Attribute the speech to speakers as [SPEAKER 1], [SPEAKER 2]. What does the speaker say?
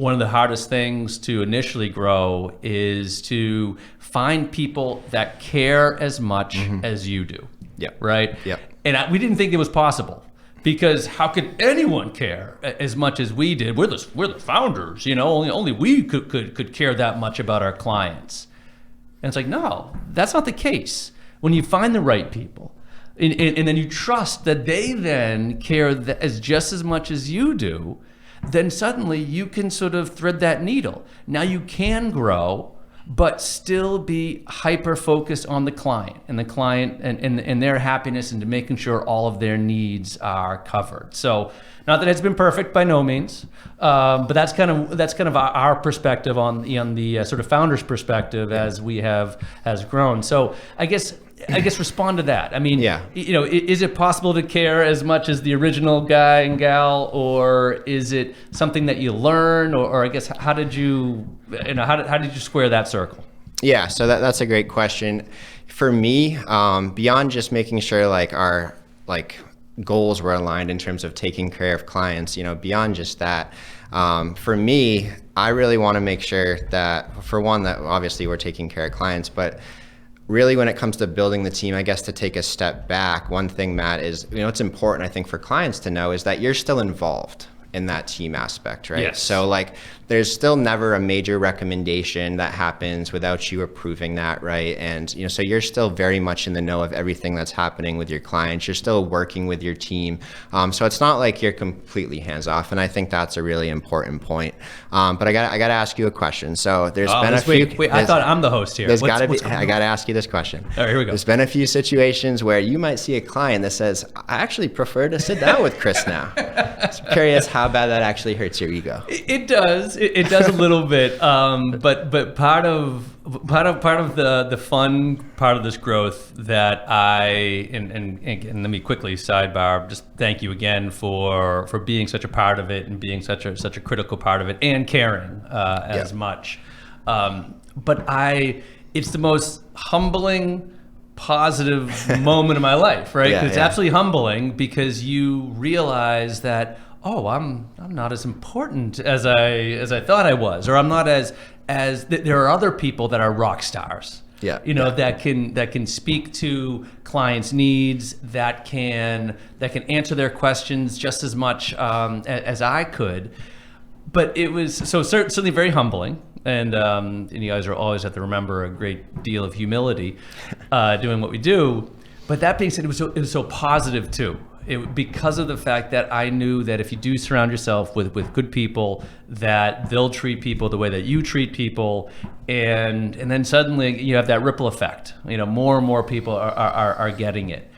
[SPEAKER 1] one of the hardest things to initially grow is to find people that care as much as you do.
[SPEAKER 2] Yep.
[SPEAKER 1] Right?
[SPEAKER 2] Yep.
[SPEAKER 1] And we didn't think it was possible, because how could anyone care as much as we did? We're the founders, only we could care that much about our clients. And it's like, no, that's not the case. When you find the right people, and then you trust that they then care as just as much as you do, then suddenly you can sort of thread that needle. Now you can grow, but still be hyper focused on the client and their happiness, and to making sure all of their needs are covered. So not that it's been perfect by no means, but that's kind of our perspective on the sort of founder's perspective as we has grown. So I guess respond to that. I mean, is it possible to care as much as the original guy and gal, or is it something that you learn, or I guess how did you square that circle?
[SPEAKER 2] Yeah, so that's a great question. For me, beyond just making sure our goals were aligned in terms of taking care of clients, beyond just that, for me, I really want to make sure that, for one, that obviously we're taking care of clients, but really when it comes to building the team, I guess to take a step back, one thing, Matt, is, it's important, I think, for clients to know is that you're still involved in that team aspect, right?
[SPEAKER 1] Yes.
[SPEAKER 2] So there's still never a major recommendation that happens without you approving that, right? And so you're still very much in the know of everything that's happening with your clients. You're still working with your team, so it's not like you're completely hands off. And I think that's a really important point. But I got to ask you a question. So there's been a few.
[SPEAKER 1] Wait, I thought I'm the host here.
[SPEAKER 2] There's got to be. I got to ask you this question.
[SPEAKER 1] All right, here we go.
[SPEAKER 2] There's been a few situations where you might see a client that says, "I actually prefer to sit down with Chris now." I'm curious how bad that actually hurts your ego.
[SPEAKER 1] It does. It does a little bit. But part of the fun part of this growth that and let me quickly sidebar, just thank you again for being such a part of it and being such a critical part of it and caring as much. But it's the most humbling, positive moment of my life, right? It's absolutely humbling, because you realize that, I'm not as important as I thought I was, or I'm not as there are other people that are rock stars. That can speak to clients' needs, that can answer their questions just as much as I could. But it was certainly very humbling. And you guys are always have to remember a great deal of humility doing what we do. But that being said, it was so positive too. Because of the fact that I knew that if you do surround yourself with good people, that they'll treat people the way that you treat people, and then suddenly you have that ripple effect. More and more people are getting it.